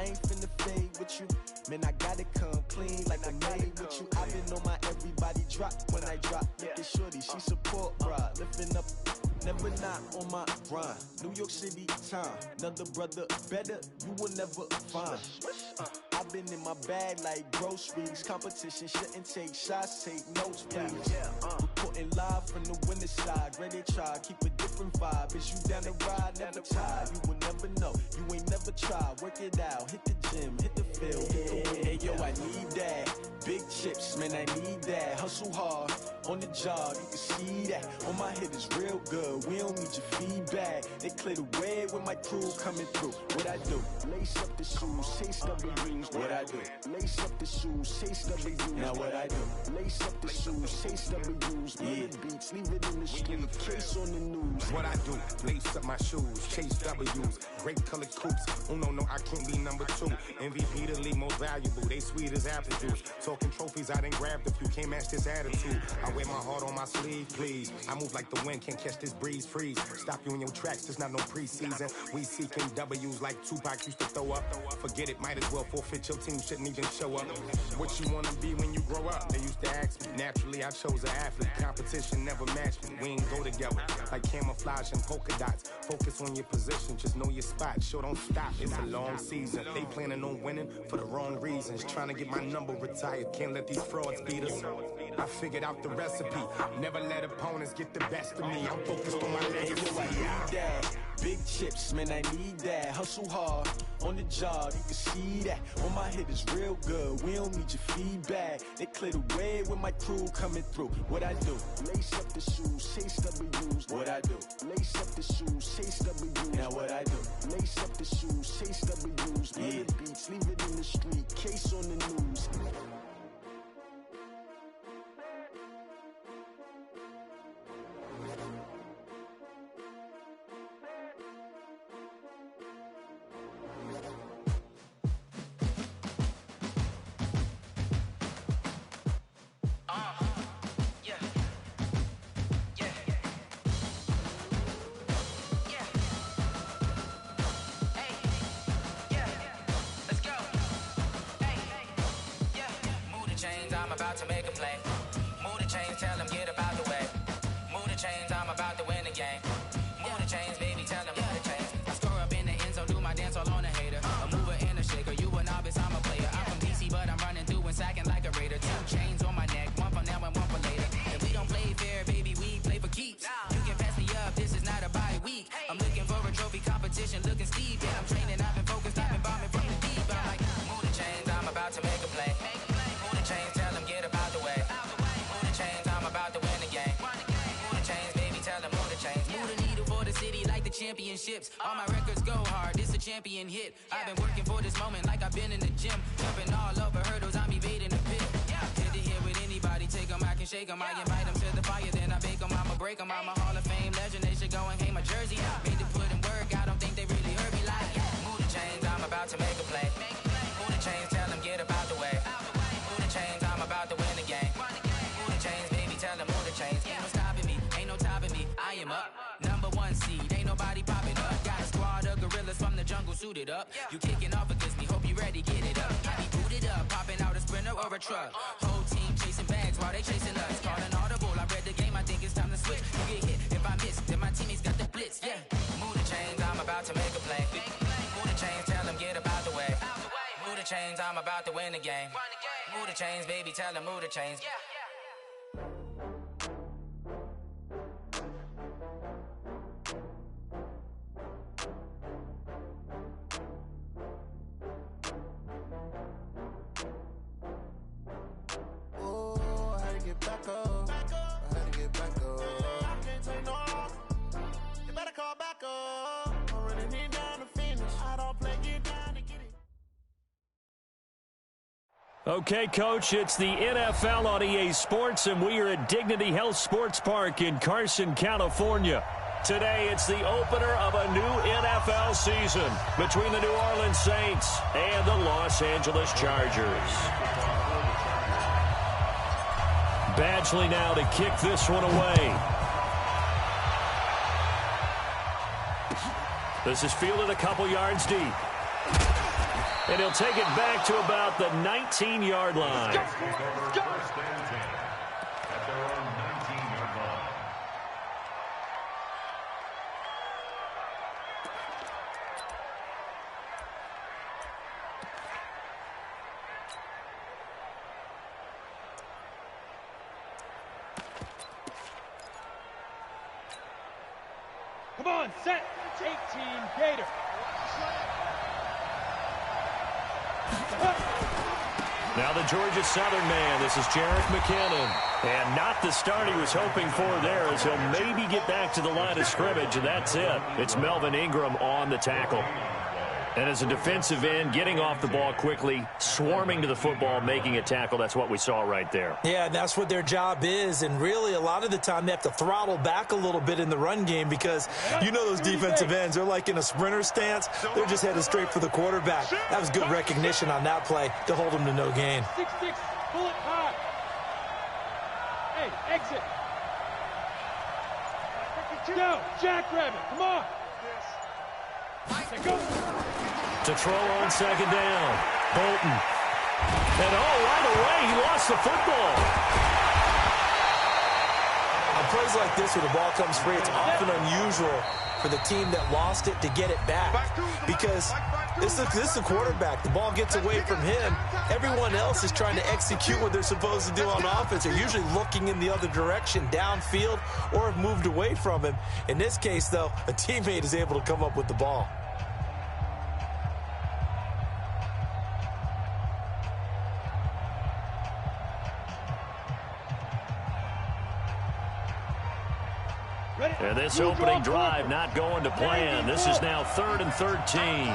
I ain't finna fade with you. Man, I gotta come clean like I made with you. I've been on my everybody drop when I drop. Look at shorty, she support, bruh. Lifting up, never not on my grind. New York City time, another brother better, you will never find. I've been in my bag like groceries. Competition shouldn't take shots, take notes, please. Reporting live from the winter side. Ready to try, keep a different vibe. Is you down the ride, never tired. You will never know, you ain't never tried. Work it out, hit the gym, hit the field, hit the wind. Hey yo, I need that. Big chips, man, I need that. Hustle hard, on the job, you can see that. On my hit is real good, we don't need your feedback. They clear the way with my crew coming through. What I do? Lace up the shoes, chase W's. What I do? Lace up the shoes, chase W's. Now what I do? Lace up the shoes, chase W's. Yeah. Beats, leave it in the street, case on the news. What I do? Lace up my shoes, chase W's. Great colored coops. Oh no, I can't be number 2. MVP the league most valuable. They sweet as apple juice. Talking trophies, I done grabbed a few. Can't match this attitude. I wear my heart on my sleeve, please. I move like the wind, can't catch this breeze, freeze. Stop you in your tracks, there's not no preseason. We seeking W's like Tupac used to throw up. Forget it, might as well forfeit. Your team shouldn't even show up. What you wanna be when you grow up? They used to ask me. Naturally, I chose an athlete. Competition never matched me. We ain't go together like camouflage and polka dots. Focus on your position, just know your spot. Sure, don't stop. It's a long season. They planning on winning for the wrong reasons. Trying to get my number retired. Can't let these frauds beat us. I figured out the recipe. Never let opponents get the best of me. I'm focused on my legacy. I need that. Big chips, man, I need that. Hustle hard, on the job, you can see that. On my hit is real good, we don't need your feedback. They clear the way with my crew coming through. What I do? Lace up the shoes, chase W's. What I do? Lace up the shoes, chase W's. Now what I do? Lace up the shoes, chase W's. Yeah. Beats, leave it in the street, case on the news. I'm about to make a play. Move the chains, tell them get about the way. Move the chains, I'm about to win the game. Move the chains, baby, tell them move the chains. I score up in the end zone, do my dance all on a hater. A mover and a shaker, you a novice, I'm a player. I'm from DC, but I'm running through and sacking like a raider. 2 chains on my neck, one for now and one for later. And we don't play fair, baby, we play for keeps. You can pass me up, this is not a bye week. I'm looking for a trophy competition, looking steep. Yeah, I'm training, I've been focused, I've been bombing from the deep. I'm like, move the chains, I'm about to make a play. Move the chains, tell them get about the way. Move the chains, I'm about to win the game. Move the chains, baby, tell them move the chains. Move the needle for the city like the championships. All my records go hard, this a champion hit. I've been working for this moment like I've been in the gym. Jumping all over hurdles, I'm evading the pit. Hit to hit with anybody, take them, I can shake them. I invite them to the fire, then I bake them, I'ma break them. I'm a Hall of Fame legend, they should go and hang my jersey. Made to put in work, I don't think they really heard me like. Move the chains, I'm about to make a play. Move the chains, tell them get about the way. Move the chains, I'm about to win the game. Move the chains, baby, tell them move the chains. Ain't no stopping me, ain't no topping me, I am up. Number 1 seed, ain't nobody popping up. Got a squad of gorillas from the jungle suited up. You kicking off against me, hope you ready, get it up. I be booted up, popping out a sprinter or a truck. Whole team chasing bags while they chasing us. Calling audible, I read the game, I think it's time to switch. You get hit, if I miss, then my teammates got the blitz, yeah. Move the chains, I'm about to make a play. Move the chains, tell them get about the way. Move the chains, I'm about to win the game. Move the chains, baby, tell them move the chains. Okay, Coach, it's the NFL on EA Sports, and we are at Dignity Health Sports Park in Carson, California. Today, it's the opener of a new NFL season between the New Orleans Saints and the Los Angeles Chargers. Badgley now to kick this one away. This is fielded a couple yards deep. And he'll take it back to about the 19-yard line. Come on, set. 18 Gator. Now the Georgia Southern man. This is Jarek McKinnon. And not the start he was hoping for there, as he'll maybe get back to the line of scrimmage, and that's it. It's Melvin Ingram on the tackle. And as a defensive end, getting off the ball quickly, swarming to the football, making a tackle, that's what we saw right there. Yeah, and that's what their job is. And really, a lot of the time, they have to throttle back a little bit in the run game because you know those defensive ends, they're like in a sprinter stance. They're just headed straight for the quarterback. That was good recognition on that play to hold them to no gain. 6-6, bullet high. Hey, exit. Go, jackrabbit, come on. Go. To throw on second down. Bolton. And right away, he lost the football. On plays like this where the ball comes free, it's often unusual for the team that lost it to get it back. Because this is the quarterback. The ball gets away from him. Everyone else is trying to execute what they're supposed to do on offense. They're usually looking in the other direction, downfield, or have moved away from him. In this case, though, a teammate is able to come up with the ball. And this opening drive not going to plan. This is now 3rd and 13.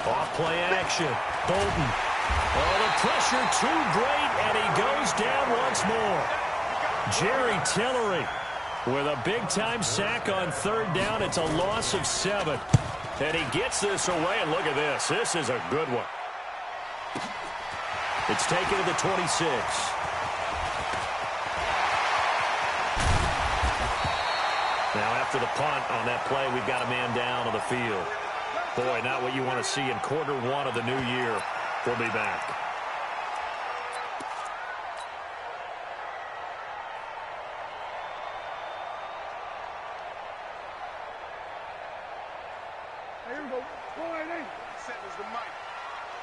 Off play action. Bolton. Oh, the pressure too great, and he goes down once more. Jerry Tillery with a big-time sack on 3rd down. It's a loss of 7. And he gets this away, and look at this. This is a good one. It's taken to the 26. Now after the punt on that play, we've got a man down on the field. Boy, not what you want to see in quarter 1 of the new year. We'll be back. Here we go.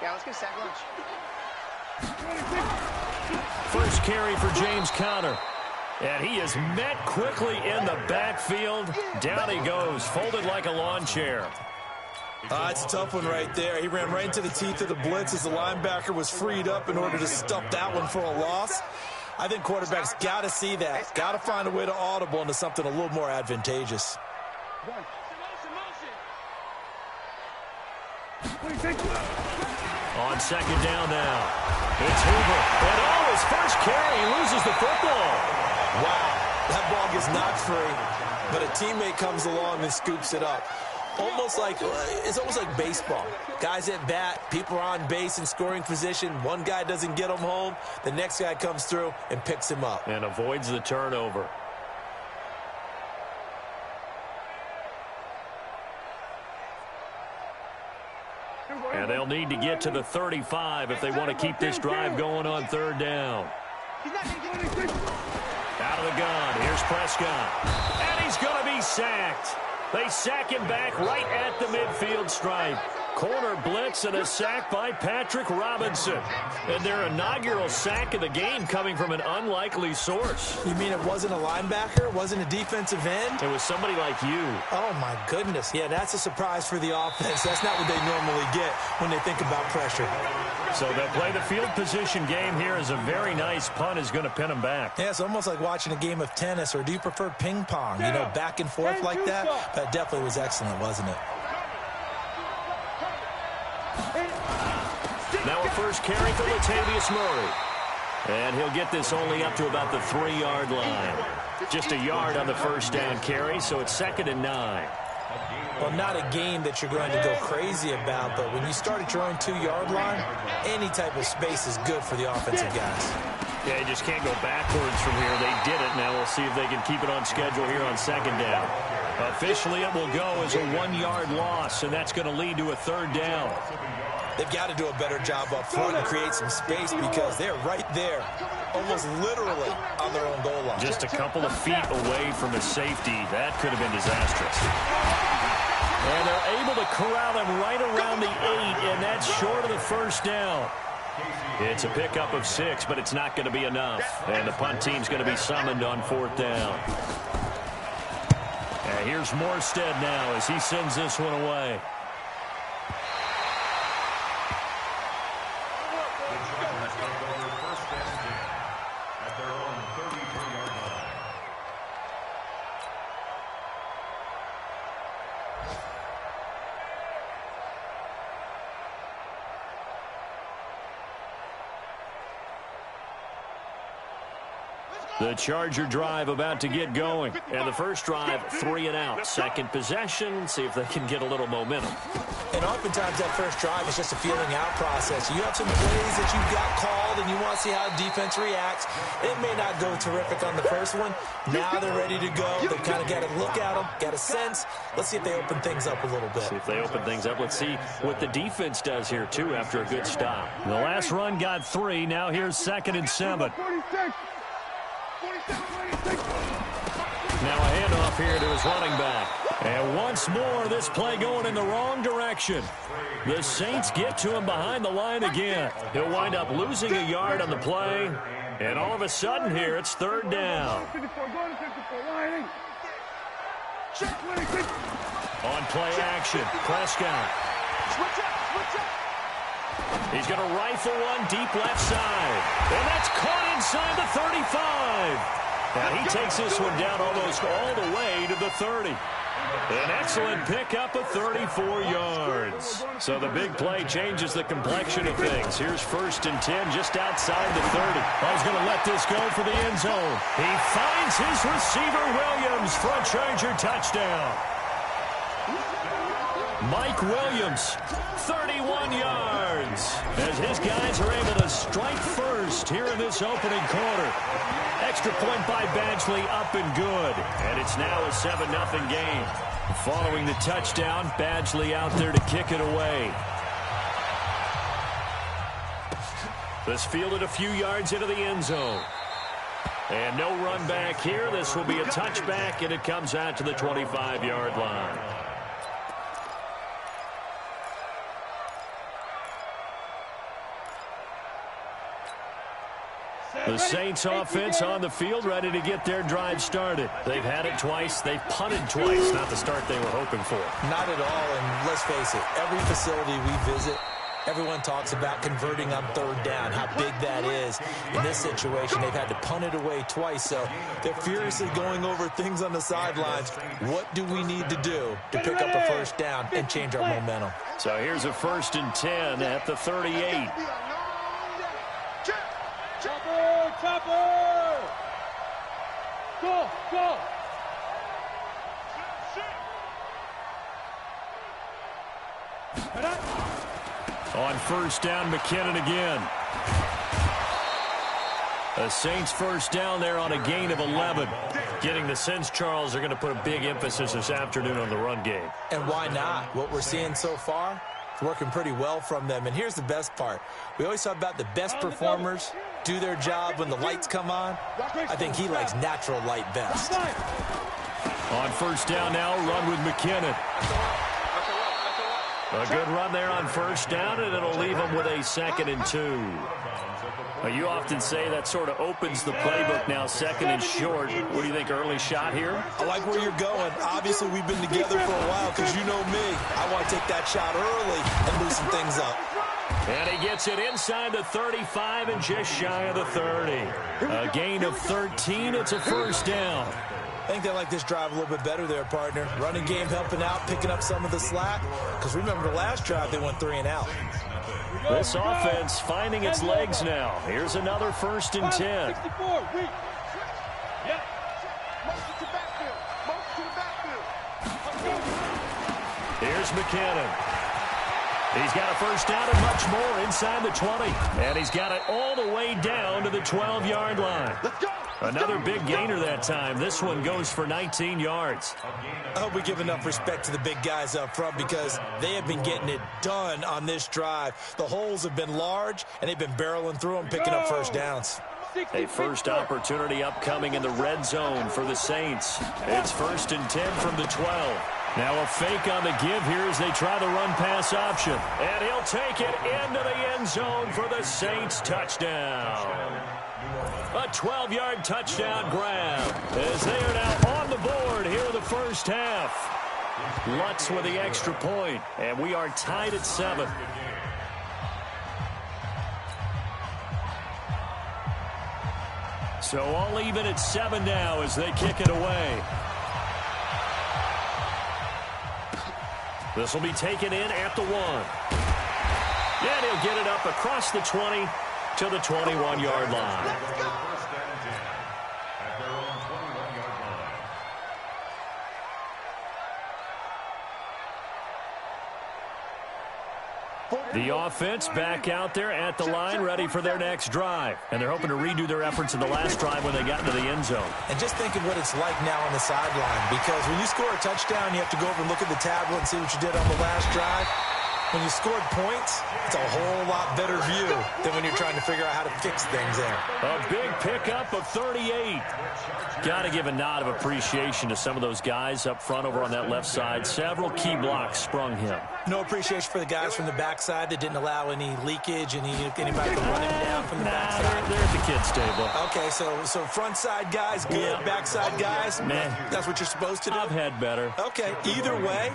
Yeah, let's get sack lunch. First carry for James Conner. And he is met quickly in the backfield. Down he goes, folded like a lawn chair. It's a tough one right there. He ran right into the teeth of the blitz as the linebacker was freed up in order to stuff that one for a loss. I think quarterbacks got to see that. Got to find a way to audible into something a little more advantageous. On second down now. It's Hoover. And his first carry, he loses the football. Wow, that ball gets knocked free, but a teammate comes along and scoops it up. It's almost like baseball. Guys at bat, people are on base in scoring position. One guy doesn't get him home. The next guy comes through and picks him up. And avoids the turnover. And they'll need to get to the 35 if they want to keep this drive going on 3rd down. Out of the gun, here's Prescott. And he's going to be sacked. They sack him back right at the midfield stripe. Corner blitz and a sack by Patrick Robinson. And their inaugural sack of the game coming from an unlikely source. You mean it wasn't a linebacker? It wasn't a defensive end? It was somebody like you. Oh, my goodness. Yeah, that's a surprise for the offense. That's not what they normally get when they think about pressure. So they'll play the field position game here as a very nice punt is going to pin them back. Yeah, it's almost like watching a game of tennis, or do you prefer ping pong? You know, back and forth like that? That definitely was excellent, wasn't it? Now a first carry for Latavius Murray. And he'll get this only up to about the 3-yard line. Just a yard on the first down carry, so it's 2nd and 9. Well, not a game that you're going to go crazy about, but when you start at your own 2-yard line, any type of space is good for the offensive guys. Yeah, you just can't go backwards from here. They did it. Now we'll see if they can keep it on schedule here on second down. Officially, it will go as a 1-yard loss, and that's going to lead to a third down. They've got to do a better job up front and create some space because they're right there, almost literally on their own goal line. Just a couple of feet away from a safety. That could have been disastrous. And they're able to corral him right around the 8, and that's short of the first down. It's a pickup of 6, but it's not going to be enough. And the punt team's going to be summoned on 4th down. And here's Morstead now as he sends this one away. The Charger drive about to get going. And the first drive, 3 and out. Second possession, see if they can get a little momentum. And oftentimes that first drive is just a feeling out process. You have some plays that you've got called and you want to see how the defense reacts. It may not go terrific on the first one. Now they're ready to go. They've kind of got to look at them, got a sense. Let's see if they open things up a little bit. See if they open things up. Let's see what the defense does here, too, after a good stop. The last run got 3. Now here's 2nd and 7. Now a handoff here to his running back. And once more, this play going in the wrong direction. The Saints get to him behind the line again. He'll wind up losing a yard on the play. And all of a sudden here, it's 3rd down. On play action, Prescott. He's going to rifle one deep left side. And that's caught inside the 35. Now he takes this one down almost all the way to the 30. An excellent pickup of 34 yards. So the big play changes the complexion of things. Here's 1st and 10 just outside the 30. He's going to let this go for the end zone. He finds his receiver, Williams, for a Charger touchdown. Mike Williams, 31 yards, as his guys are able to strike first here in this opening quarter. Extra point by Badgley, up and good. And it's now a 7-0 game. Following the touchdown, Badgley out there to kick it away. This fielded a few yards into the end zone. And no run back here. This will be a touchback, and it comes out to the 25-yard line. The Saints offense on the field, ready to get their drive started. They've had it twice. They've punted twice. Not the start they were hoping for. Not at all, and let's face it, every facility we visit, everyone talks about converting on 3rd down, how big that is. In this situation, they've had to punt it away twice, so they're furiously going over things on the sidelines. What do we need to do to pick up a 1st down and change our momentum? So here's a 1st and 10 at the 38. Chopper! Go! Go! On 1st down, McKinnon again. The Saints 1st down there on a gain of 11. Getting the sense, Charles, are going to put a big emphasis this afternoon on the run game. And why not? What we're seeing so far, it's working pretty well from them. And here's the best part. We always talk about the best performers do their job when the lights come on. I think he likes natural light best. On 1st down now, run with McKinnon. A good run there on 1st down, and it'll leave him with a 2nd and 2. You often say that sort of opens the playbook now, 2nd and short. What do you think, early shot here? I like where you're going. Obviously, we've been together for a while because you know me. I want to take that shot early and loosen things up. And he gets it inside the 35 and just shy of the 30. A gain of 13. It's a 1st down. I think they like this drive a little bit better there, partner. Running game helping out, picking up some of the slack. Because remember the last drive, they went 3 and out. This offense finding its legs now. Here's another 1st and 10. Here's McKinnon. He's got a first down and much more inside the 20. And he's got it all the way down to the 12-yard line. Another big gainer that time. This one goes for 19 yards. I hope we give enough respect to the big guys up front because they have been getting it done on this drive. The holes have been large, and they've been barreling through them, picking up first downs. A first opportunity upcoming in the red zone for the Saints. It's 1st and 10 from the 12. Now a fake on the give here as they try the run-pass option. And he'll take it into the end zone for the Saints touchdown. A 12-yard touchdown grab as they are now on the board here in the first half. Lutz with the extra point, and we are tied at 7. So all even at 7 now as they kick it away. This will be taken in at the 1. And he'll get it up across the 20 to the 21-yard line. The offense back out there at the line, ready for their next drive. And they're hoping to redo their efforts in the last drive when they got into the end zone. And just think of what it's like now on the sideline, because when you score a touchdown, you have to go over and look at the tablet and see what you did on the last drive. When you scored points, it's a whole lot better view than when you're trying to figure out how to fix things there. A big pickup of 38. Got to give a nod of appreciation to some of those guys up front over on that left side. Several key blocks sprung him. No appreciation for the guys from the backside that didn't allow any leakage, anybody to run him down from the backside. They're at the kids' table. Okay, so front side guys, good. Yeah. Backside guys, man, that's what you're supposed to do? I've had better. Okay, either way,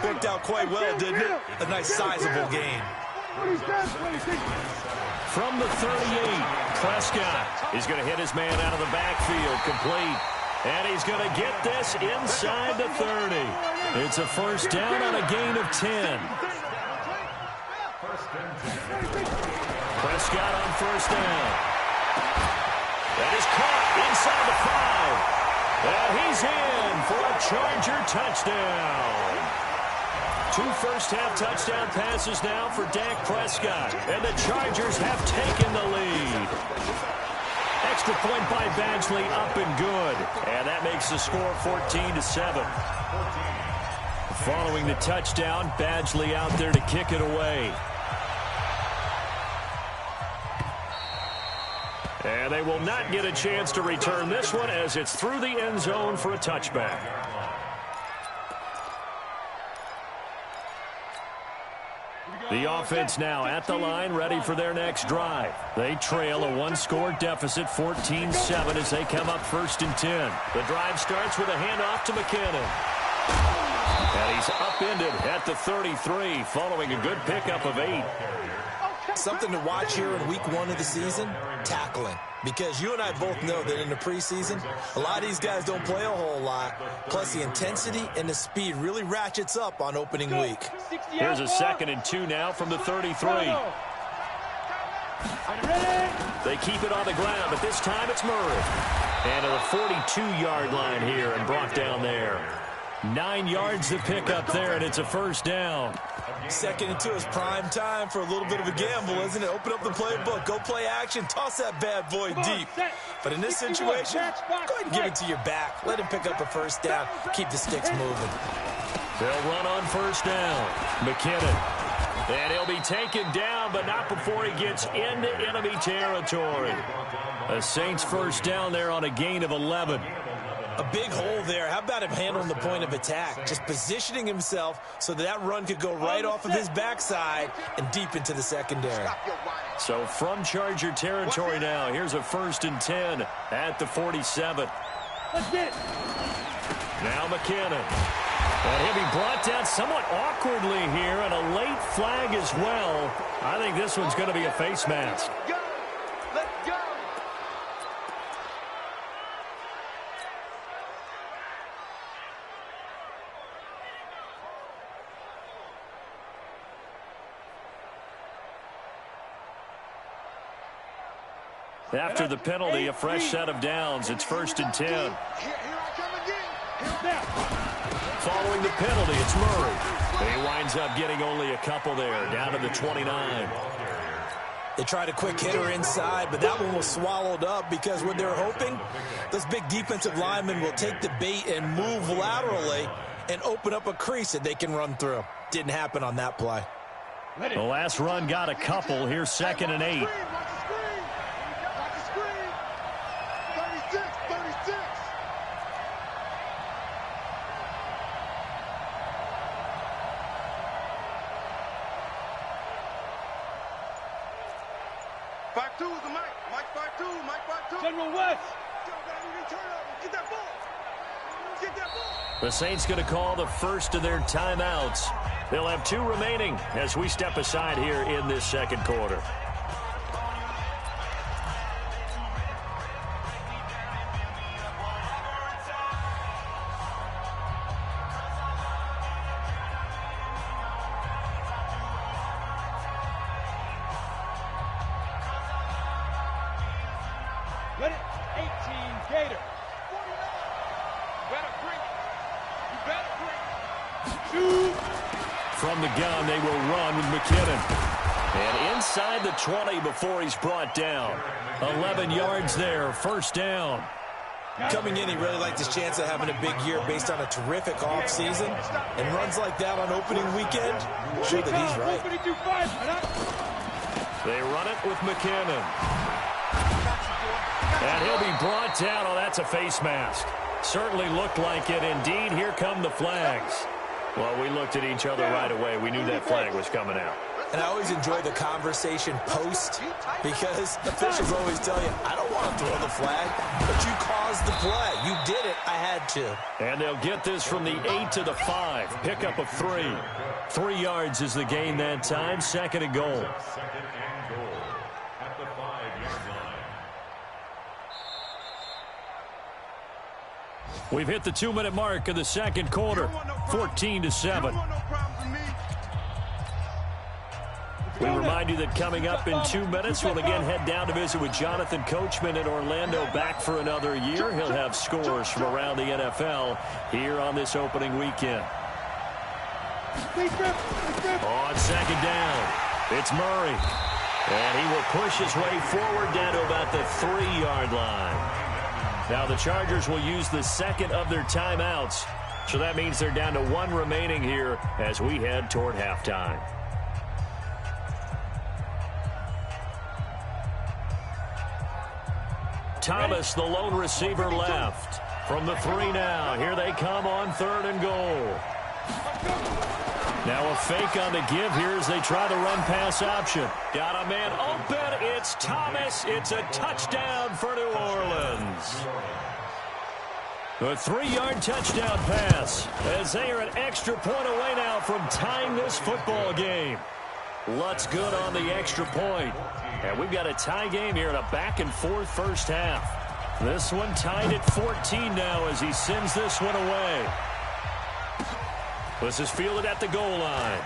worked out quite well, didn't it? A nice sizable gain. From the 38, Prescott is going to hit his man out of the backfield, complete. And he's going to get this inside the 30. It's a first down on a gain of 10. Prescott on first down. That is caught inside the 5. And he's in for a Charger touchdown. 2 first-half touchdown passes now for Dak Prescott. And the Chargers have taken the lead. Extra point by Badgley, up and good. And that makes the score 14-7. Following the touchdown, Badgley out there to kick it away. And they will not get a chance to return this one as it's through the end zone for a touchback. The offense now at the line, ready for their next drive. They trail a 1-score deficit, 14-7, as they come up 1st and 10. The drive starts with a handoff to McKinnon. And he's upended at the 33, following a good pickup of 8. Something to watch here in week 1 of the season, tackling. Because you and I both know that in the preseason, a lot of these guys don't play a whole lot. Plus, the intensity and the speed really ratchets up on opening week. Here's a 2nd and 2 now from the 33. They keep it on the ground, but this time it's Murray. And to the 42-yard line here and brought down there. 9 yards to pick up there, and it's a first down. 2nd and 2 is prime time for a little bit of a gamble, isn't it? Open up the playbook, go play action, toss that bad boy deep. But in this situation, go ahead and give it to your back. Let him pick up a first down. Keep the sticks moving. They'll run on first down. McKinnon. And he'll be taken down, but not before he gets into enemy territory. The Saints first down there on a gain of 11. A big hole there. How about him handling the point of attack? Just positioning himself so that run could go right off of his backside and deep into the secondary. So from Charger territory now, here's a 1st and 10 at the 47. Now McKinnon. And he'll be brought down somewhat awkwardly here, and a late flag as well. I think this one's going to be a face mask. Let's go. After the penalty, a fresh set of downs. It's 1st and 10. Here I come again. Following the penalty, it's Murray. He winds up getting only a couple there, down to the 29. They tried a quick hitter inside, but that one was swallowed up because what they're hoping, those big defensive linemen will take the bait and move laterally and open up a crease that they can run through. Didn't happen on that play. The last run got a couple. Here's 2nd and 8. General West. The Saints going to call the first of their timeouts. They'll have 2 remaining as we step aside here in this second quarter. Let it. 18 Gator. 49. Better bring it. You better bring it. Shoot. From the gun, they will run with McKinnon. And inside the 20 before he's brought down. 11 yards there, first down. Coming in, he really liked his chance of having a big year based on a terrific offseason. And runs like that on opening weekend, show that he's right. They run it with McKinnon. And he'll be brought down. Oh, that's a face mask. Certainly looked like it. Indeed, here come the flags. Well, we looked at each other right away. We knew that flag was coming out. And I always enjoy the conversation post because officials always tell you, I don't want to throw the flag, but you caused the play. You did it. I had to. And they'll get this from the 8 to the 5. Pickup of 3. 3 yards is the gain that time. 2nd and goal. We've hit the 2-minute mark of the second quarter. 14-7. We remind you that coming up in 2 minutes, we'll again head down to visit with Jonathan Coachman in Orlando, back for another year. He'll have scores from around the NFL here on this opening weekend. On 2nd down, it's Murray. And he will push his way forward down to about the 3-yard line. Now the Chargers will use the 2nd of their timeouts. So that means they're down to 1 remaining here as we head toward halftime. Thomas, the lone receiver, left. From the 3 now. Here they come on 3rd and goal. Now a fake on the give here as they try the run-pass option. Got a man open. It's Thomas. It's a touchdown for New Orleans. A 3-yard touchdown pass as they are an extra point away now from tying this football game. Lutz good on the extra point. And we've got a tie game here in a back-and-forth first half. This one tied at 14 now as he sends this one away. This is fielded at the goal line.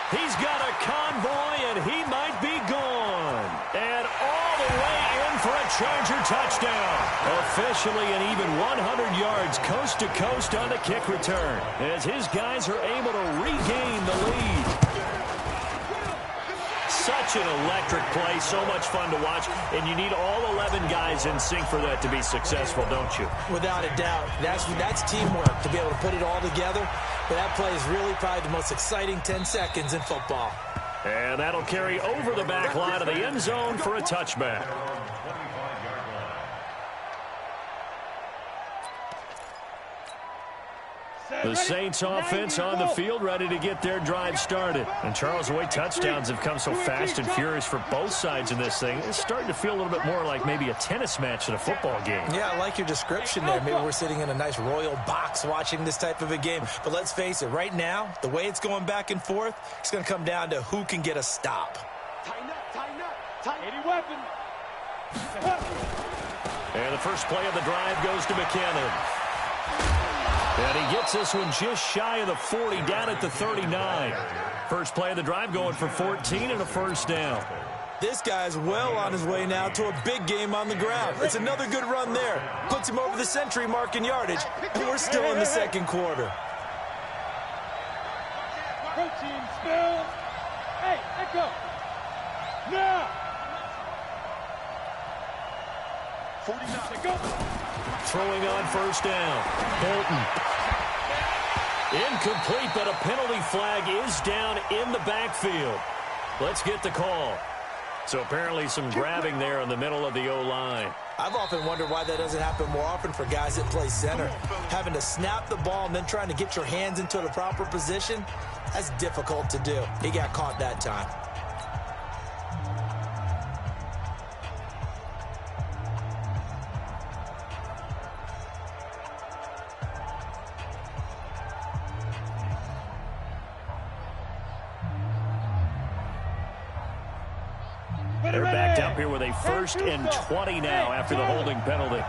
He's got a convoy, and he might be gone. And all the way in for a Charger touchdown. Officially an even 100 yards coast to coast on the kick return as his guys are able to regain the lead. Such an electric play, so much fun to watch, and you need all 11 guys in sync for that to be successful, don't you? Without a doubt. That's teamwork to be able to put it all together. But that play is really probably the most exciting 10 seconds in football. And that'll carry over the back line of the end zone for a touchback. The Saints offense on the field, ready to get their drive started. And Charles, the way touchdowns have come so fast and furious for both sides in this thing, it's starting to feel a little bit more like maybe a tennis match than a football game. Yeah, I like your description there. Maybe we're sitting in a nice royal box watching this type of a game. But let's face it, right now, the way it's going back and forth, it's going to come down to who can get a stop. Tighten up. Any weapon. And the first play of the drive goes to McKinnon. And he gets this one just shy of the 40, down at the 39. First play of the drive going for 14 and a first down. This guy's well on his way now to a big game on the ground. It's another good run there. Puts him over the century mark in yardage, and we're still in the second quarter. Protein still. Hey, let go. Now. 49. Go. Throwing on first down. Bolton. Incomplete, but a penalty flag is down in the backfield. Let's get the call. So apparently some grabbing there in the middle of the O-line. I've often wondered why that doesn't happen more often for guys that play center. Having to snap the ball and then trying to get your hands into the proper position, that's difficult to do. He got caught that time. They're backed up here with a 1st and 20 now after the holding penalty.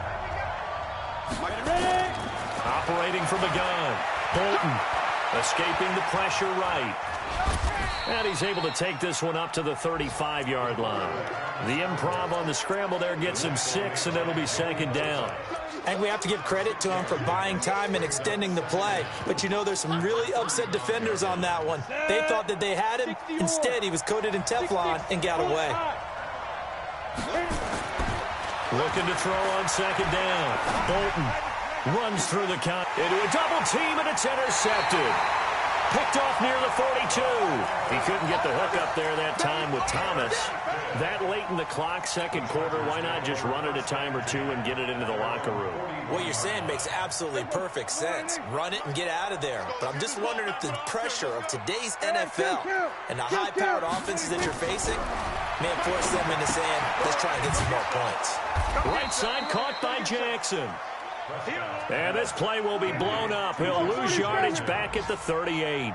Operating from the gun. Bolton escaping the pressure right. And he's able to take this one up to the 35-yard line. The improv on the scramble there gets him 6, and it'll be 2nd down. And we have to give credit to him for buying time and extending the play. But, you know, there's some really upset defenders on that one. They thought that they had him. Instead, he was coated in Teflon and got away. Looking to throw on 2nd down. Bolton runs through the count into a double team, and it's intercepted. Picked off near the 42. He couldn't get the hook up there that time with Thomas. That late in the clock, second quarter, why not just run it a time or two and get it into the locker room? What you're saying makes absolutely perfect sense. Run it and get out of there. But I'm just wondering if the pressure of today's NFL and the high-powered offenses that you're facing may have forced them into saying, let's try and get some more points. Right side caught by Jackson. And this play will be blown up. He'll lose yardage back at the 38.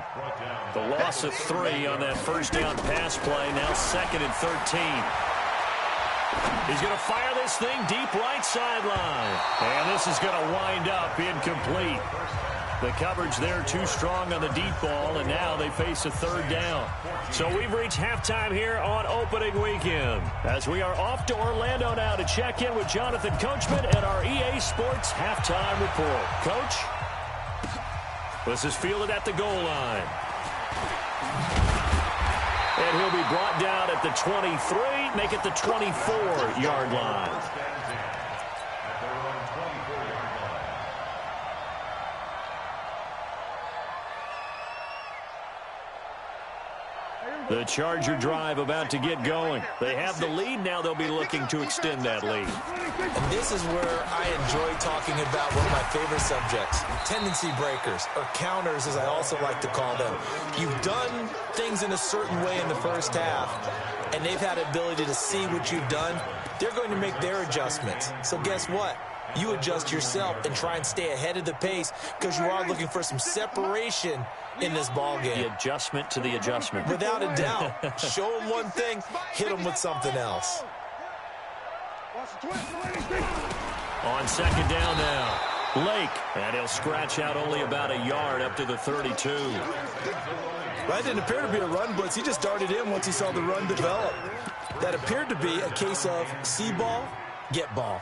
The loss of 3 on that first down pass play. Now 2nd and 13. He's going to fire this thing deep right sideline. And this is going to wind up incomplete. The coverage there too strong on the deep ball, and now they face a 3rd down. So we've reached halftime here on opening weekend, as we are off to Orlando now to check in with Jonathan Coachman and our EA Sports halftime report. Coach, this is fielded at the goal line. And he'll be brought down at the 23, make it the 24-yard line. The Charger drive about to get going. They have the lead. Now they'll be looking to extend that lead. And this is where I enjoy talking about one of my favorite subjects, tendency breakers, or counters as I also like to call them. You've done things in a certain way in the first half, and they've had the ability to see what you've done. They're going to make their adjustments. So guess what? You adjust yourself and try and stay ahead of the pace because you are looking for some separation in this ball game. The adjustment to the adjustment. Without a doubt. Show them one thing, hit them with something else. On 2nd down now, Lake. And he'll scratch out only about a yard up to the 32. That didn't appear to be a run blitz. He just darted in once he saw the run develop. That appeared to be a case of see ball, get ball.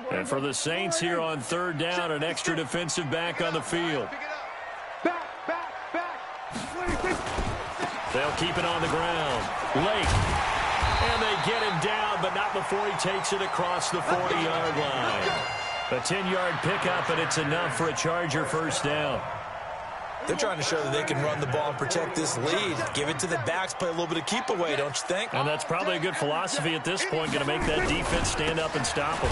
And for the Saints here on 3rd down, an extra defensive back on the field. They'll keep it on the ground. Lake. And they get him down, but not before he takes it across the 40-yard line. A 10-yard pickup, and it's enough for a Charger first down. They're trying to show that they can run the ball and protect this lead. Give it to the backs, play a little bit of keep away, don't you think? And that's probably a good philosophy at this point, going to make that defense stand up and stop them.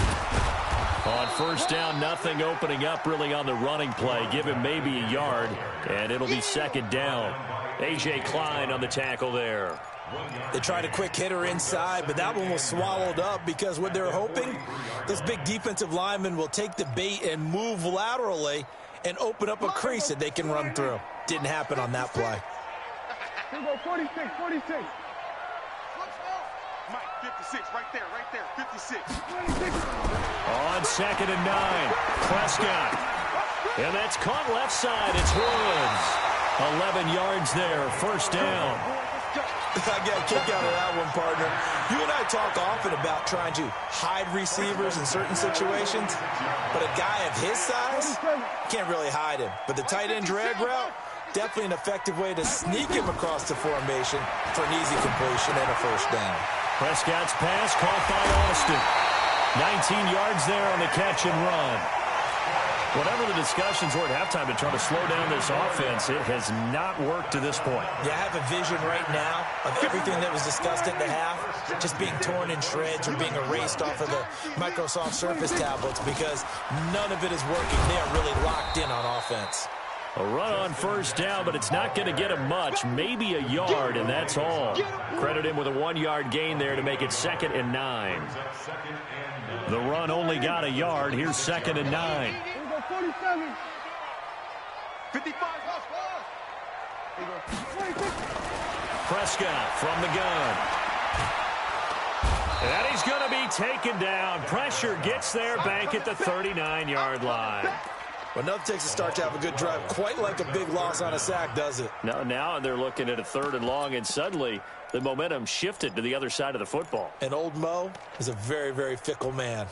On 1st down, nothing opening up really on the running play. Give him maybe a yard, and it'll be 2nd down. A.J. Klein on the tackle there. They tried a quick hitter inside, but that one was swallowed up because what they're hoping, those big defensive linemen will take the bait and move laterally and open up a crease that they can run through. Didn't happen on that play. Here we go, 46. Mike, 56, right there, 56. On 2nd and 9, Prescott. And that's caught left side. It's Woods. 11 yards there, first down. I got a kick out of that one, partner. You and I talk often about trying to hide receivers in certain situations, but a guy of his size can't really hide him. But the tight end drag route, definitely an effective way to sneak him across the formation for an easy completion and a first down. Prescott's pass caught by Austin. 19 yards there on the catch and run. Whatever the discussions were at halftime to try to slow down this offense, it has not worked to this point. Yeah, I have a vision right now of everything that was discussed at the half just being torn in shreds or being erased off of the Microsoft Surface tablets because none of it is working. They are really locked in on offense. A run on first down, but it's not going to get him much. Maybe a yard, and that's all. Credit him with a 1-yard gain there to make it 2nd and 9. The run only got a yard. Here's 2nd and 9. 55. Prescott from the gun. And he's going to be taken down. Pressure gets there back at the 39-yard line. Well, nothing takes a start to have a good drive quite like a big loss on a sack, does it? No, now they're looking at a 3rd and long, and suddenly the momentum shifted to the other side of the football. And old Mo is a very, very fickle man.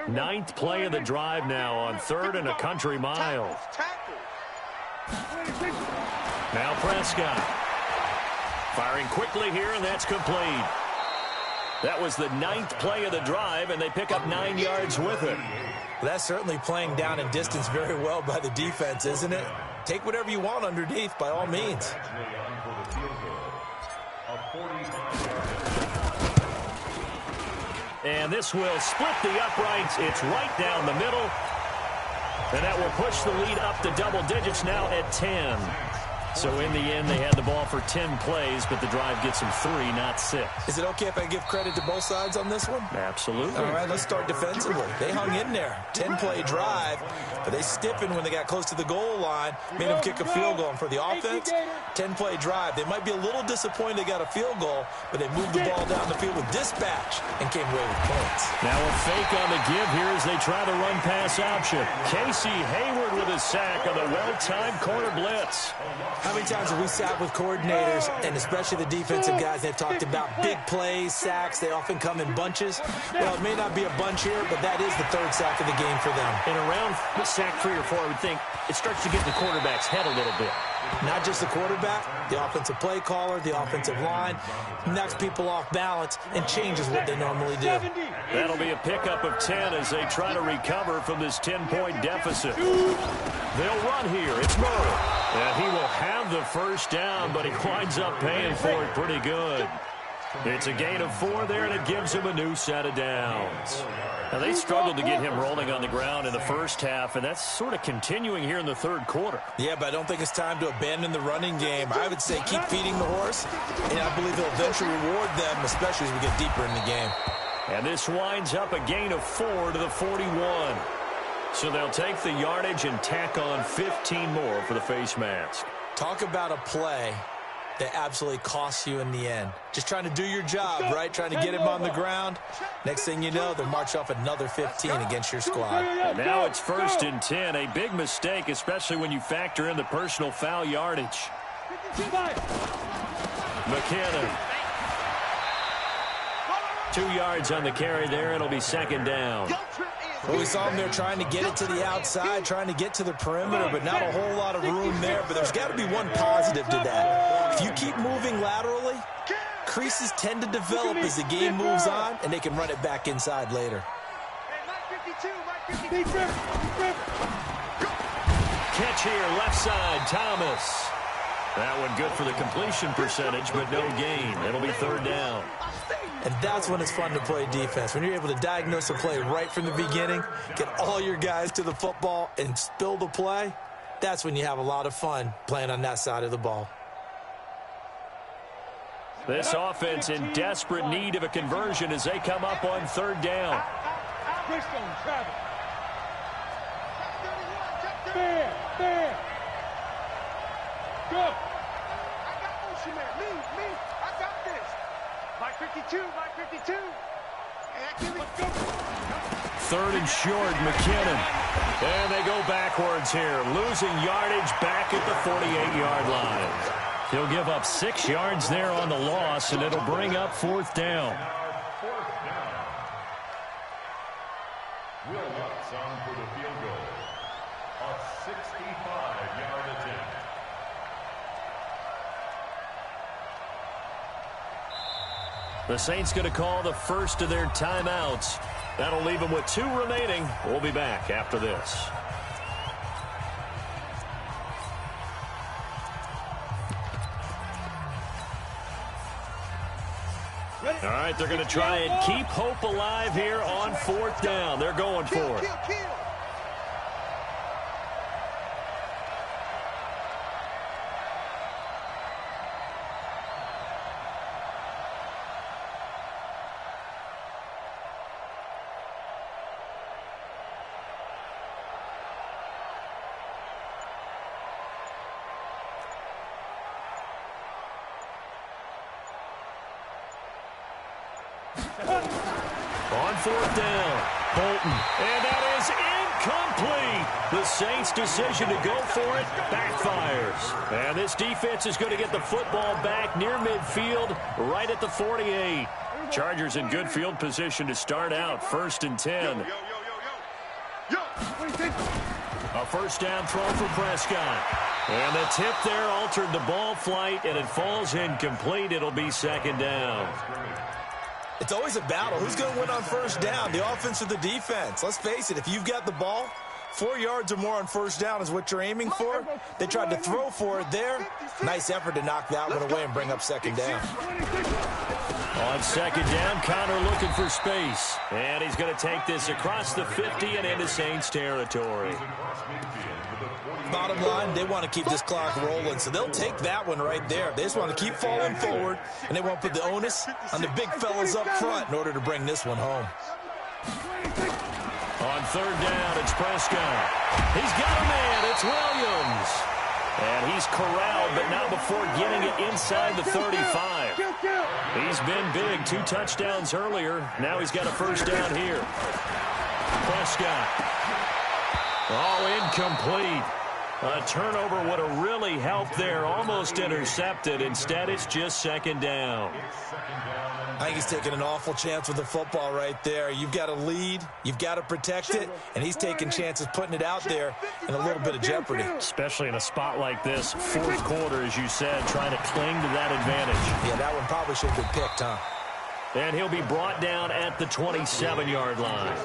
Ninth play of the drive now on 3rd and a country mile. Now Prescott. Firing quickly here, and that's complete. That was the 9th play of the drive, and they pick up 9 yards with it. That's certainly playing down in distance very well by the defense, isn't it? Take whatever you want underneath, by all means. And this will split the uprights. It's right down the middle. And that will push the lead up to double digits now at 10. So in the end, they had the ball for 10 plays, but the drive gets them 3, not 6. Is it okay if I give credit to both sides on this one? Absolutely. All right, let's start defensively. They hung in there. 10-play drive, but they stiffened when they got close to the goal line, made them kick a field goal. And for the offense, 10-play drive. They might be a little disappointed they got a field goal, but they moved the ball down the field with dispatch and came away with points. Now a fake on the give here as they try the run-pass option. Casey Hayward with a sack on the well-timed corner blitz. How many times have we sat with coordinators, and especially the defensive guys, they've talked about big plays, sacks. They often come in bunches. Well, it may not be a bunch here, but that is the 3rd sack of the game for them. And around sack 3 or 4, I would think it starts to get in the quarterback's head a little bit. Not just the quarterback, the offensive play caller, the offensive line, knocks people off balance and changes what they normally do. That'll be a pickup of 10 as they try to recover from this 10-point deficit. They'll run here. It's Murray. And he will have the first down, but he winds up paying for it pretty good. It's a gain of 4 there, and it gives him a new set of downs. Now, they struggled to get him rolling on the ground in the first half, and that's sort of continuing here in the 3rd quarter. Yeah, but I don't think it's time to abandon the running game. I would say keep feeding the horse, and I believe he'll eventually reward them, especially as we get deeper in the game. And this winds up a gain of 4 to the 41. So they'll take the yardage and tack on 15 more for the face mask. Talk about a play that absolutely costs you in the end. Just trying to do your job, right? Trying to get him on the ground. Next thing you know, they'll march off another 15 against your squad. And now it's 1st and 10. A big mistake, especially when you factor in the personal foul yardage. McKinnon. 2 yards on the carry there. It'll be 2nd down. Well, we saw them there trying to get it to the outside, trying to get to the perimeter, but not a whole lot of room there. But there's got to be one positive to that. If you keep moving laterally, creases tend to develop as the game moves on, and they can run it back inside later. Catch here, left side, Thomas. That one good for the completion percentage, but no gain. It'll be 3rd down. And that's when it's fun to play defense. When you're able to diagnose a play right from the beginning, get all your guys to the football and spill the play, that's when you have a lot of fun playing on that side of the ball. This offense in desperate need of a conversion as they come up on 3rd down. Special man. Me. I got this. My 52. Let's go. 3rd and short, McKinnon. And they go backwards here, losing yardage back at the 48-yard line. He'll give up 6 yards there on the loss, and it'll bring up 4th down. Will Watson for the field goal. A 65-yard attempt. The Saints going to call the first of their timeouts. That'll leave them with 2 remaining. We'll be back after this. All right, they're going to try and keep hope alive here on 4th down. They're going for it. On 4th down, Bolton, and that is incomplete. The Saints' decision to go for it backfires. And this defense is going to get the football back near midfield, right at the 48. Chargers in good field position to start out, 1st and 10. A 1st down throw for Prescott. And the tip there altered the ball flight, and it falls incomplete. It'll be 2nd down. It's always a battle. Who's going to win on 1st down, the offense or the defense? Let's face it, if you've got the ball, 4 yards or more on 1st down is what you're aiming for. They tried to throw for it there. Nice effort to knock that one away and bring up 2nd down. On 2nd down, Connor looking for space. And he's going to take this across the 50 and into Saints territory. Bottom line, they want to keep this clock rolling, so they'll take that one right there. They just want to keep falling forward, and they won't put the onus on the big fellas up front in order to bring this one home. On 3rd down, it's Prescott. He's got a man. It's Williams. And he's corralled, but not before getting it inside the 35. He's been big. 2 touchdowns earlier. Now he's got a 1st down here. Prescott. Oh, incomplete. A turnover would have really helped there. Almost intercepted. Instead, it's just 2nd down. I think he's taking an awful chance with the football right there. You've got to lead. You've got to protect it. And he's taking chances putting it out there in a little bit of jeopardy. Especially in a spot like this. 4th quarter, as you said, trying to cling to that advantage. Yeah, that one probably should have been picked, huh? And he'll be brought down at the 27-yard line.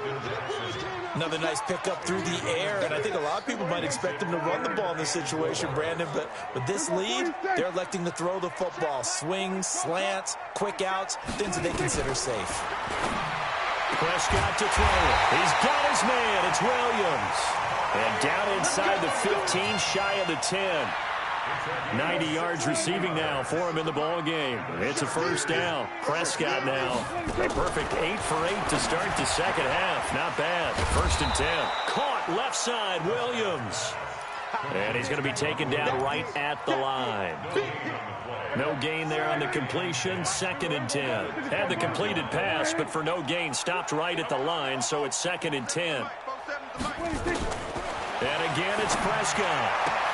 Another nice pickup through the air, and I think a lot of people might expect him to run the ball in this situation, Brandon, but with this lead, they're electing to throw the football. Swings, slants, quick outs, things that they consider safe. Prescott to throw it. He's got his man. It's Williams. And down inside the 15, shy of the 10. 90 yards receiving now for him in the ball game. It's a 1st down. Prescott now. A perfect 8 for 8 to start the 2nd half. Not bad. 1st and 10. Caught left side, Williams. And he's going to be taken down right at the line. No gain there on the completion. 2nd and 10. Had the completed pass, but for no gain, stopped right at the line, so it's 2nd and 10. And again, it's Prescott.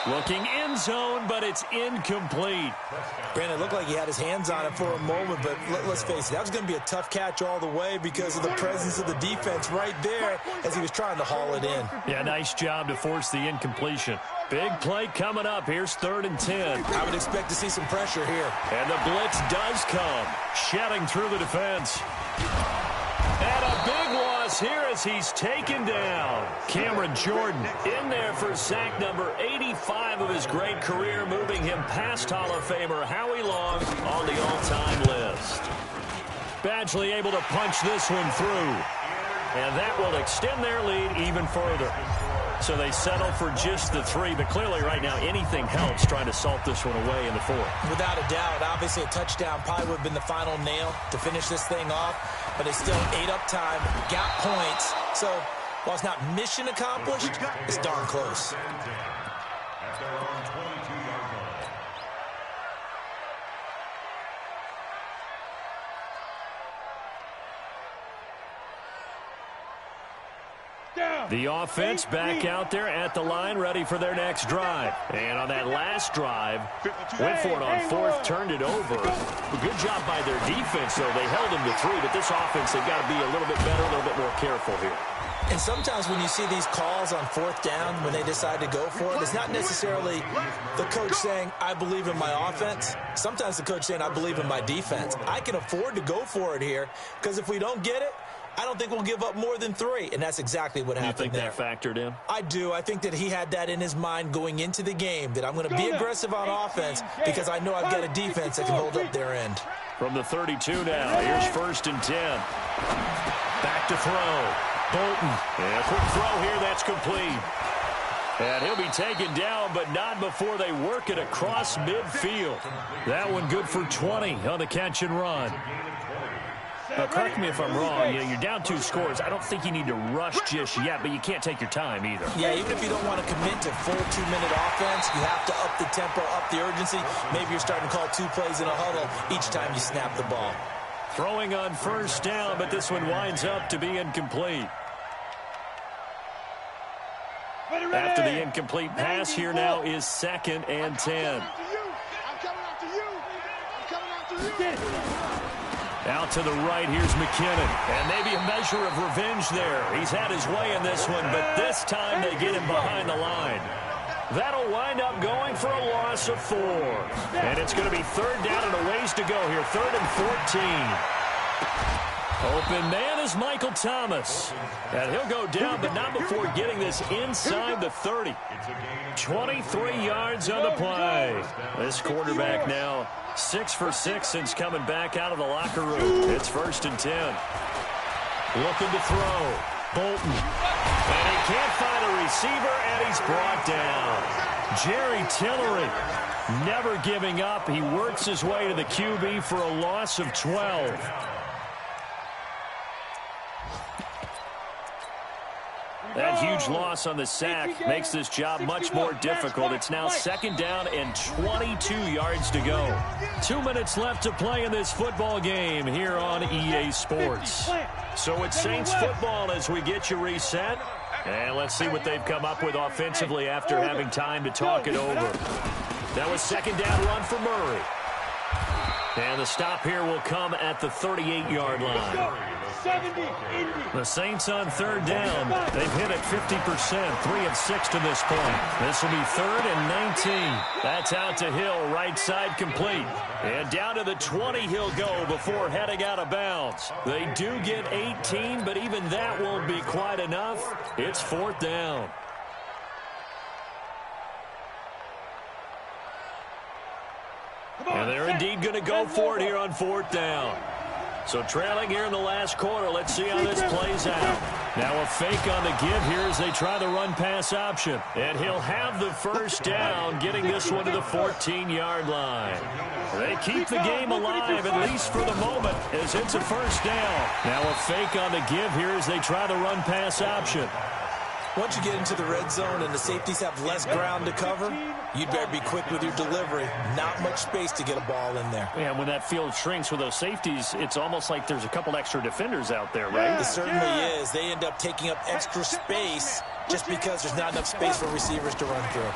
Looking end zone, but it's incomplete. Brandon, it looked like he had his hands on it for a moment, but let's face it, that was going to be a tough catch all the way because of the presence of the defense right there as he was trying to haul it in. Yeah, nice job to force the incompletion. Big play coming up. Here's 3rd and 10. I would expect to see some pressure here. And the blitz does come. Shedding through the defense. And a big loss here as he's taken down. Cameron Jordan in there for sack number 85 of his great career, moving him past Hall of Famer Howie Long on the all-time list. Badgley able to punch this one through. And that will extend their lead even further. So they settle for just the 3, but clearly right now anything helps trying to salt this one away in the 4th. Without a doubt, obviously a touchdown probably would have been the final nail to finish this thing off, but it's still ate up time, got points. So while it's not mission accomplished, it's darn close. The offense back out there at the line, ready for their next drive. And on that last drive, went for it on fourth, turned it over. A good job by their defense, though. They held them to 3, but this offense, they've got to be a little bit better, a little bit more careful here. And sometimes when you see these calls on fourth down, when they decide to go for it, it's not necessarily the coach saying, I believe in my offense. Sometimes the coach saying, I believe in my defense. I can afford to go for it here, because if we don't get it, I don't think we'll give up more than 3, and that's exactly what happened there. You think that factored in? I do. I think that he had that in his mind going into the game, that I'm going to be aggressive on offense because I know I've got a defense that can hold up their end. From the 32 now, here's 1st and 10. Back to throw. Bolton. And a quick throw here, that's complete. And he'll be taken down, but not before they work it across midfield. That one good for 20 on the catch and run. Correct me if I'm wrong. You're down 2 scores. I don't think you need to rush just yet, but you can't take your time either. Yeah, even if you don't want to commit to full 2-minute offense, you have to up the tempo, up the urgency. Maybe you're starting to call 2 plays in a huddle each time you snap the ball. Throwing on 1st down, but this one winds up to be incomplete. After the incomplete pass, here now is 2nd and 10. Out to the right, here's McKinnon. And maybe a measure of revenge there. He's had his way in this one, but this time they get him behind the line. That'll wind up going for a loss of 4. And it's going to be 3rd down and a ways to go here. 3rd and 14. Open man is Michael Thomas. And he'll go down, but not before getting this inside the 30. 23 yards on the play. This quarterback now 6 for 6 since coming back out of the locker room. It's 1st and 10. Looking to throw. Bolton. And he can't find a receiver, and he's brought down. Jerry Tillery never giving up. He works his way to the QB for a loss of 12. That huge loss on the sack makes this job much more difficult. It's now 2nd down and 22 yards to go. 2 minutes left to play in this football game here on EA Sports. So it's Saints football as we get you reset. And let's see what they've come up with offensively after having time to talk it over. That was 2nd down run for Murray. And the stop here will come at the 38-yard line. The Saints on 3rd down. They've hit it 50%, 3 of 6 to this point. This will be 3rd and 19. That's out to Hill, right side complete. And down to the 20 he'll go before heading out of bounds. They do get 18, but even that won't be quite enough. It's 4th down. And they're indeed going to go for it here on 4th down. So trailing here in the last quarter. Let's see how this plays out. Now a fake on the give here as they try the run-pass option. And he'll have the 1st down, getting this one to the 14-yard line. They keep the game alive, at least for the moment, as it's a 1st down. Now a fake on the give here as they try the run-pass option. Once you get into the red zone and the safeties have less ground to cover, you'd better be quick with your delivery. Not much space to get a ball in there. Yeah, when that field shrinks with those safeties, it's almost like there's a couple extra defenders out there, right? It certainly is. They end up taking up extra space just because there's not enough space for receivers to run through.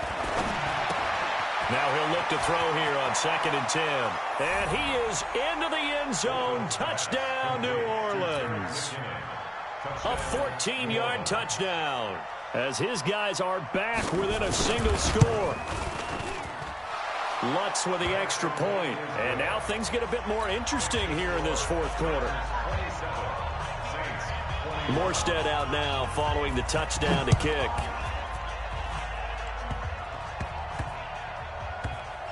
Now he'll look to throw here on 2nd and 10. And he is into the end zone. Touchdown, New Orleans. A 14-yard touchdown as his guys are back within a single score. Lutz with the extra point. And now things get a bit more interesting here in this 4th quarter. Morstead out now following the touchdown to kick.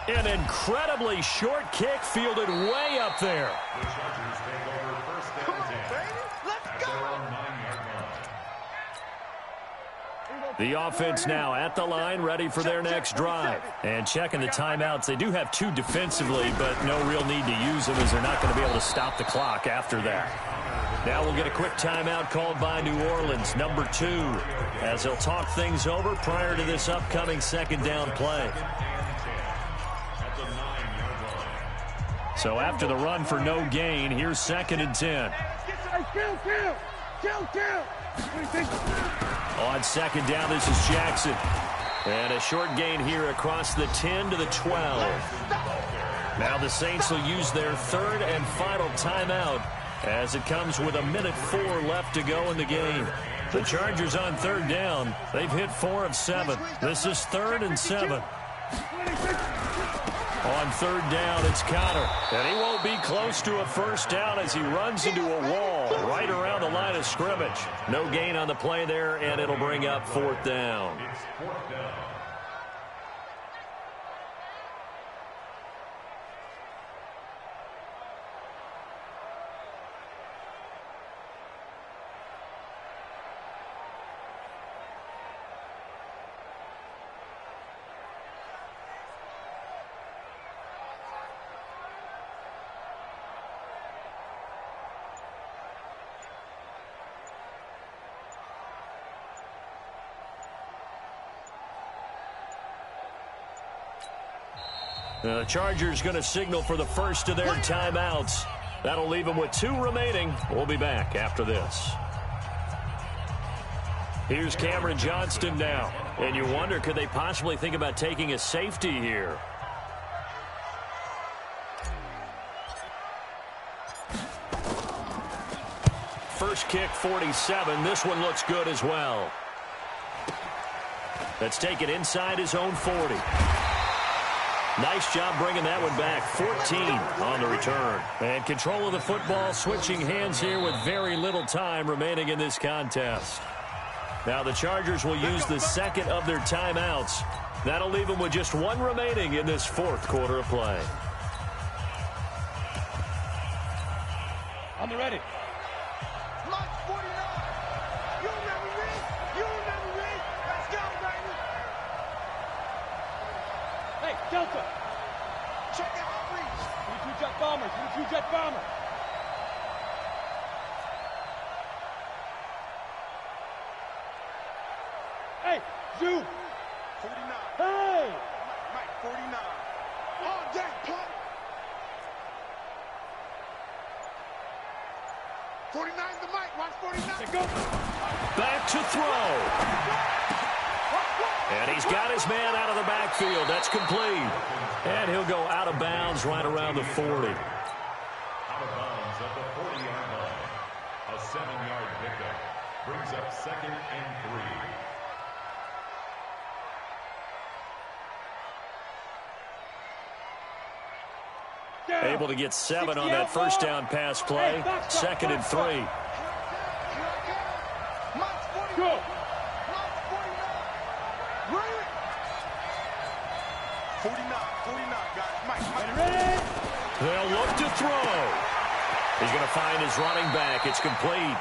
An incredibly short kick fielded way up there. The offense now at the line, ready for their next drive. And checking the timeouts. They do have 2 defensively, but no real need to use them as they're not going to be able to stop the clock after that. Now we'll get a quick timeout called by New Orleans, number 2, as they'll talk things over prior to this upcoming 2nd down play. So after the run for no gain, here's 2nd and 10. On second down, this is Jackson. And a short gain here across the 10 to the 12. Now the Saints will use their third and final timeout as it comes with 1:04 left to go in the game. The Chargers on third down. They've hit 4 of 7. This is 3rd and 7. On third down, it's Connor. And he won't be close to a first down as he runs into a wall right around the line of scrimmage. No gain on the play there, and it'll bring up 4th down. It's 4th down. The Chargers going to signal for the first of their timeouts. That'll leave them with 2 remaining. We'll be back after this. Here's Cameron Johnston now. And you wonder, could they possibly think about taking a safety here? First kick, 47. This one looks good as well. That's taken inside his own 40. Nice job bringing that one back. 14 on the return. And control of the football, switching hands here with very little time remaining in this contest. Now the Chargers will use the second of their timeouts. That'll leave them with just 1 remaining in this 4th quarter of play. On the ready. March 49. You remember me? You remember me? Let's go, baby. Hey, Delta. Check out my reach. 22 jet bombers. 22 jet bomber. Hey, Zoo. 49. Hey. Mike, 49. On deck, play. 49's the mic. Watch 49. Go. Back to throw. And he's got his man out of the backfield. That's complete. And he'll go out of bounds right around the 40. Out of bounds at the 40-yard line. A 7-yard pickup brings up 2nd and 3. Able to get 7 on that first down pass play. 2nd and 3. Go. 49, guys. Mike. Ready? They'll look to throw. He's going to find his running back. It's complete.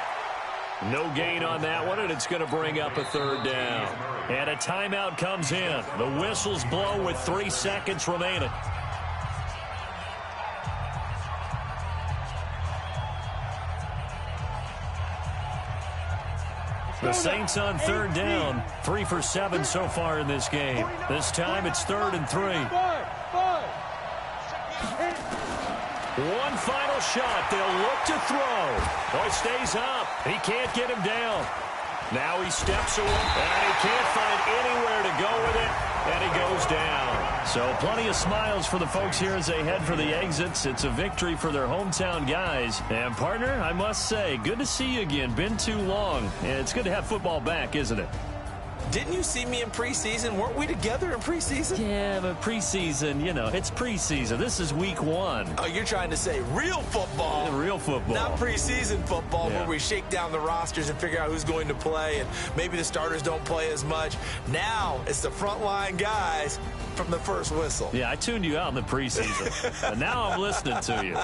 No gain on that one, and it's going to bring up a 3rd down. And a timeout comes in. The whistles blow with 3 seconds remaining. The Saints on 3rd down. 3 for 7 so far in this game. This time it's 3rd and 3. 5. One final shot. They'll look to throw. Oh, he stays up. He can't get him down. Now he steps away, and he can't find anywhere to go with it, and he goes down. So plenty of smiles for the folks here as they head for the exits. It's a victory for their hometown guys. And, partner, I must say, good to see you again. Been too long. It's good to have football back, isn't it? Didn't you see me in preseason? Weren't we together in preseason? Yeah, but preseason, you know, it's preseason. This is week 1. Oh, you're trying to say real football. Real football. Not preseason football where we shake down the rosters and figure out who's going to play, and maybe the starters don't play as much. Now it's the frontline guys from the first whistle. Yeah, I tuned you out in the preseason. But now I'm listening to you.